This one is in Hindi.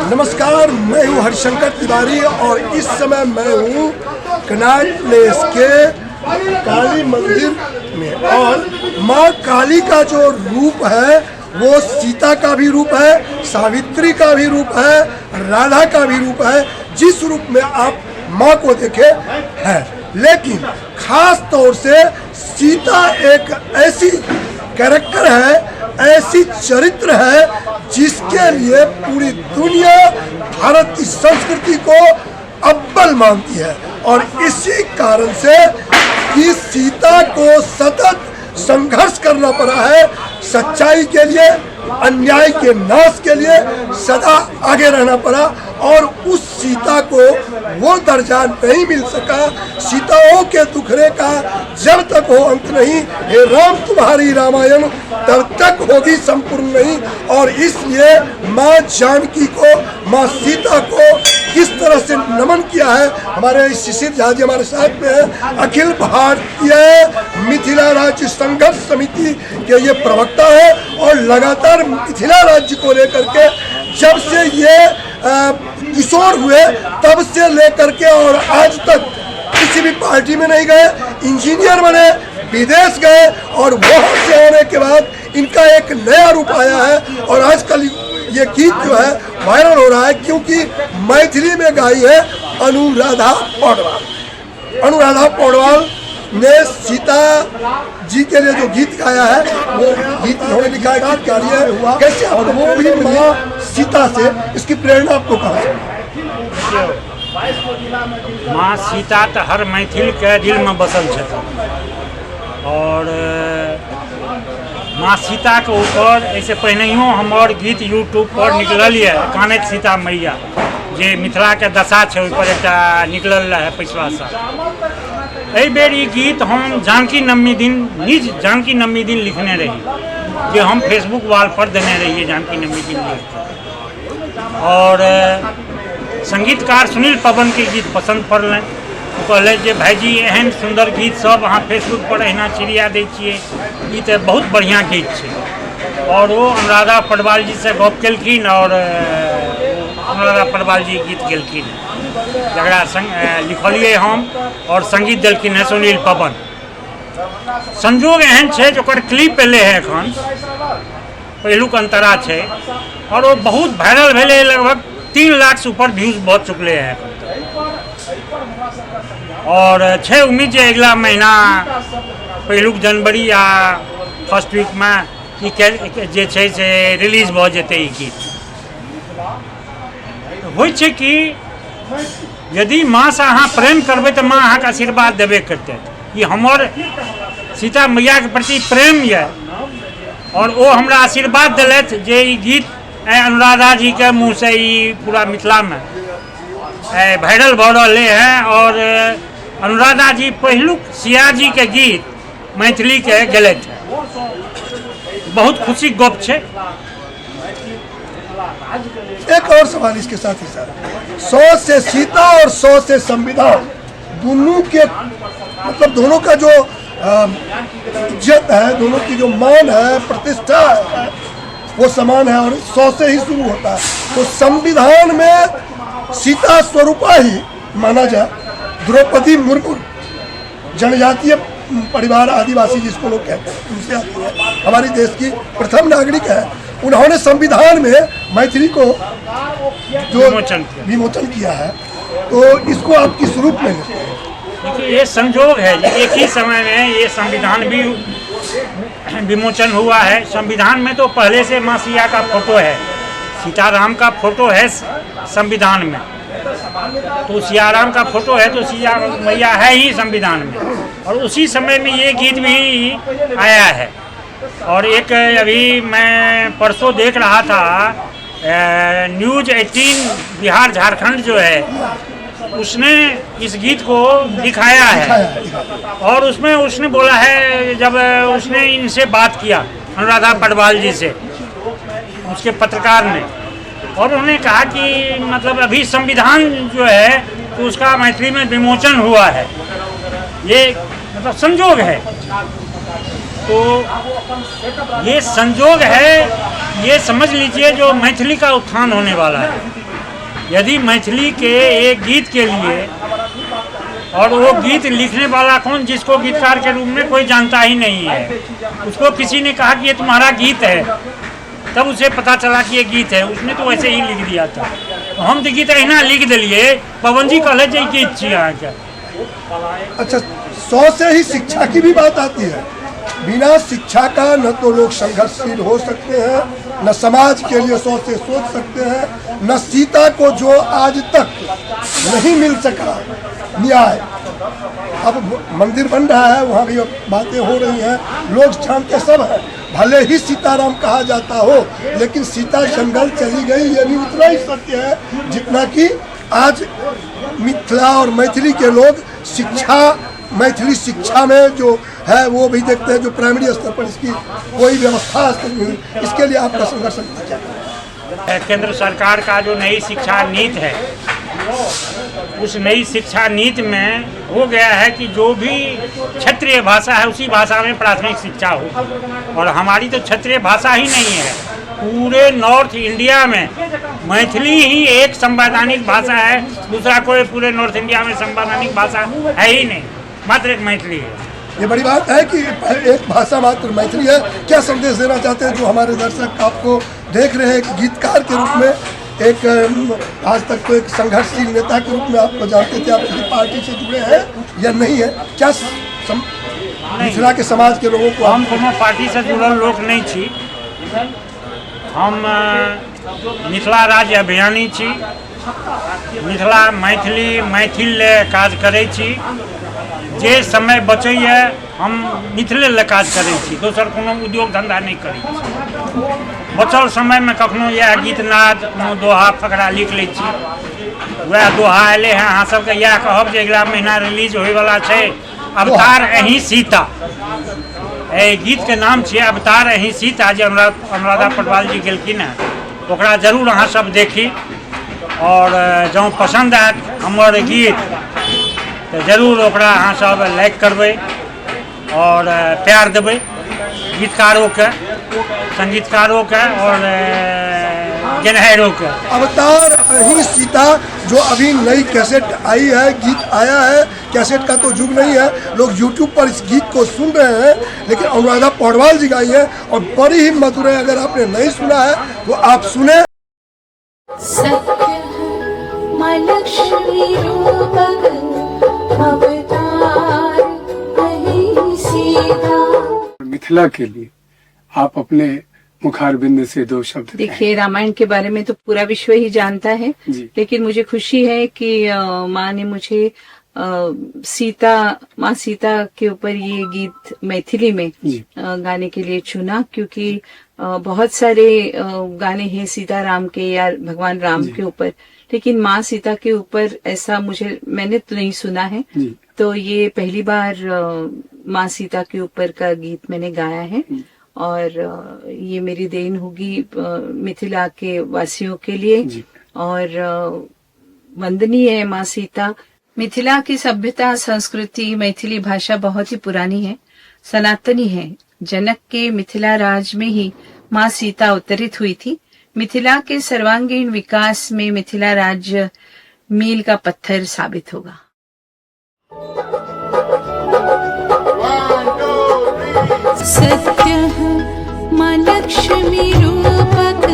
नमस्कार, मैं हूँ हरिशंकर तिवारी और इस समय मैं हूँ कनॉट प्लेस के काली मंदिर में। और माँ काली का जो रूप है वो सीता का भी रूप है, सावित्री का भी रूप है, राधा का भी रूप है। जिस रूप में आप माँ को देखे हैं, लेकिन खास तौर से सीता एक ऐसी कैरेक्टर है, ऐसी चरित्र है जिसके लिए पूरी दुनिया भारत की संस्कृति को अव्वल मानती है। और इसी कारण से कि सीता को सतत संघर्ष करना पड़ा है, सच्चाई के लिए, अन्याय के नाश के लिए सदा आगे रहना पड़ा। और उस सीता को वो दर्जा नहीं मिल सका। सीताओं के दुखड़े का जब तक हो अंत नहीं, हे राम तुम्हारी रामायण तब तक होगी संपूर्ण नहीं। और इसलिए माँ जानकी को, माँ सीता को किस तरह से नमन किया है। हमारे शिशिर झा जी हमारे साथ में है, अखिल भारतीय मिथिला राज्य संघर्ष समिति के ये प्रवक्ता है और लगातार मिथिला राज्य को लेकर के जब से ये किशोर हुए तब से लेकर के और आज तक किसी भी पार्टी में नहीं गए, इंजीनियर बने, विदेश गए और वहाँ से आने के बाद इनका एक नया रूप आया है। और आजकल ये गीत जो है वायरल हो रहा है क्योंकि मैथिली में गाई है अनुराधा पौडवाल। अनुराधा पौडवाल ने सीता जी के लिए जो गीत गाया है वो गीत उन्होंने लिखा है, गीतकारी है कैसे। और वो भी माँ सीता से, इसकी प्रेरणा आपको कहाँ से? माँ सीता तो हर मैथिल के दिल में बसल छथिन और माँ सीता के ऊपर ऐसे पहिनहियो हमर गीत यूट्यूब पर निकलल है, कानैत सीता मैया जे मिथिला के दशा छै ओहि पर एकटा निकलल रहे पिछला साल। एहि बेर ई गीत हम जानकी नवमी दिन, निज जानकी नवमी दिन लिखने रही, जे हम फेसबुक वाल पर देने रहिए जानकी नवमी दिन लिख। और संगीतकार सुनील पवन के गीत पसंद पड़ल, कहले जे भाईजी एहन सुंदर गीत सब अहाँ फेसबुक पर अहिना चिड़िया दै छियै, ई तऽ बहुत बढ़िया गीत छै। और वो अनुराधा पौडवाल जी से गप केलखिन और अनुराधा पौडवाल जी गीत गेलखिन, जकरा लिखलिए हम और संगीत देलखिन है सुनील पवन। संजोग एहन छै जे ओकर क्लिप एलै है एखन, पहिलुक अंतरा छै और वो बहुत वायरल भेलै, लगभग 3 लाख से ऊपर व्यूज भऽ चुकले हैं। और छै उम्मीद जे अगला महीना पहिलुक जनवरी या फर्स्ट वीक में ई जे छै से रिलीज भऽ जेतै ई गीत। होइ छै कि यदि माँ से अहाँ प्रेम करबै तऽ माँ अहाँके आशीर्वाद देबे करतै। ई हमर सीता मैया के प्रति प्रेम यऽ और वो हमरा आशीर्वाद दिलथि जे ई गीत अनुराधा जी के मुँह से ई पूरा मिथिला में वायरल भऽ रहले हैं। और अनुराधा जी पहिलुक सिया जी के गीत मैथिली के गेलथि हैं, बहुत खुशी गप छै। एक और सवाल इसके साथ ही साथ, 100 से सीता और 100 से संविधान, दोनों के मतलब दोनों का जो इज्जत है, दोनों की जो मान है, प्रतिष्ठा है, वो समान है और 100 से ही शुरू होता है। तो संविधान में सीता स्वरूपा ही माना जाए, द्रौपदी मुर्मू जनजातीय परिवार आदिवासी जिसको लोग कहते हैं उनसे आती है, हमारी देश की प्रथम नागरिक है। उन्होंने संविधान में मैथिली को जो विमोचन किया है, तो इसको आप किस रूप में लेते हैं? देखिए ये संजोग है, एक ही समय में ये संविधान भी विमोचन हुआ है। संविधान में तो पहले से माँ सिया का फोटो है, सीताराम का फोटो है संविधान में, तो सियाराम का फोटो है तो सिया मैया है ही संविधान में। और उसी समय में ये गीत भी आया है। और एक अभी मैं परसों देख रहा था, न्यूज़ 18 बिहार झारखंड जो है उसने इस गीत को दिखाया है और उसमें उसने बोला है, जब उसने इनसे बात किया अनुराधा पौडवाल जी से, उसके पत्रकार ने, और उन्होंने कहा कि मतलब अभी संविधान जो है तो उसका मैथिली में विमोचन हुआ है, ये मतलब संजोग है। तो ये संजोग है, ये समझ लीजिए जो मैथिली का उत्थान होने वाला है। यदि मैथिली के एक गीत के लिए, और वो गीत लिखने वाला कौन, जिसको गीतकार के रूप में कोई जानता ही नहीं है, उसको किसी ने कहा कि ये तुम्हारा गीत है, तब उसे पता चला कि ये गीत है, उसने तो वैसे ही लिख दिया था। तो हम तो गीत अहिना लिख दिलिए, पवन जी कहले जे गीत छी अहाँ के। अच्छा, 100 से ही शिक्षा की भी बात आती है। बिना शिक्षा का न तो लोग संघर्षशील हो सकते हैं, न समाज के लिए 100 से सोच सकते हैं, न सीता को जो आज तक नहीं मिल सका न्याय, अब मंदिर बन रहा है, वहाँ भी बातें हो रही हैं, लोग जानते सब हैं। भले ही सीताराम कहा जाता हो, लेकिन सीता जंगल चली गई, ये भी उतना ही सत्य है जितना कि आज मिथिला और मैथिली के लोग शिक्षा, मैथिली शिक्षा में जो है वो भी देखते हैं, जो प्राइमरी स्तर पर इसकी कोई व्यवस्था नहीं। इसके लिए आपका संघर्ष क्या है? केंद्र सरकार का जो नई शिक्षा नीति है, उस नई शिक्षा नीति में हो गया है कि जो भी क्षेत्रीय भाषा है उसी भाषा में प्राथमिक शिक्षा हो, और हमारी तो क्षेत्रीय भाषा ही नहीं है। पूरे नॉर्थ इंडिया में मैथिली ही एक संवैधानिक भाषा है, दूसरा कोई पूरे नॉर्थ इंडिया में संवैधानिक भाषा है ही नहीं, मात्र एक मैथिली है। ये बड़ी बात है कि एक भाषा मात्र मैथिली है। क्या संदेश देना चाहते हैं जो हमारे दर्शक आपको देख रहे हैं, एक गीतकार के रूप में, एक आज तक तो एक संघर्षशील नेता के रूप में आपको जानते थे, आप किसी पार्टी से जुड़े हैं या नहीं है, क्या मिथिला के समाज के लोगों को? हम कोनो पार्टी से जुड़ल लोग नहीं छी, हम मिथिला राज्य अभियानी छी, मिथिला मैथिली मैथिल काज करै छी। जे समय बचैए हम मिथिले ले काज करै छी, दोसर कोनो उद्योग धंधा नहीं करै छी। बचल समय में कखनो यह गीत नाद, कोनो दोहा फकरा लिख लै छी। वह दोहा एले हैं, अहाँ सबके यह कहब जे अगला महीना रिलीज होय वाला छै अवतार अहीं सीता। ए गीत के नाम छियै अवतार अहीं सीता, जे अनुराधा पटवाल जी गेलखिन हैं, ओकरा जरूर अहाँ सब देखी, और जँ पसंद आयत हमर गीत तो जरूर ओकरा अहाँ सब लाइक करबै और प्यार देबै, गीतकारों के, संगीतकारों के और गेनहारों के। अवतार अहीं सीता जो अभी नई कैसेट आई है, गीत आया है, कैसेट का तो युग नहीं है, लोग YouTube पर इस गीत को सुन रहे हैं, लेकिन अनुराधा पौडवाल जी गाई है और बड़ी ही मधुर है। अगर आपने नहीं सुना है तो आप सुने। सत्य माँ लक्ष्मी रूपक अवतार अहीं सीता। मिथिला के लिए आप अपने मुखारबिंद से 2 शब्द कहें। देखिए, रामायण के बारे में तो पूरा विश्व ही जानता है, लेकिन मुझे खुशी है कि माँ ने मुझे माँ सीता के ऊपर ये गीत मैथिली में गाने के लिए चुना, क्योंकि बहुत सारे गाने हैं सीताराम के या भगवान राम के ऊपर, लेकिन माँ सीता के ऊपर ऐसा मैंने तो नहीं सुना है। तो ये पहली बार माँ सीता के ऊपर का गीत मैंने गाया है, और ये मेरी देन होगी मिथिला के वासियों के लिए, और वंदनीय है माँ सीता। मिथिला की सभ्यता, संस्कृति, मैथिली भाषा बहुत ही पुरानी है, सनातनी है। जनक के मिथिला राज में ही माँ सीता अवतरित हुई थी। मिथिला के सर्वांगीण विकास में मिथिला राज्य मील का पत्थर साबित होगा। सत्य माँ लक्ष्मी रूपक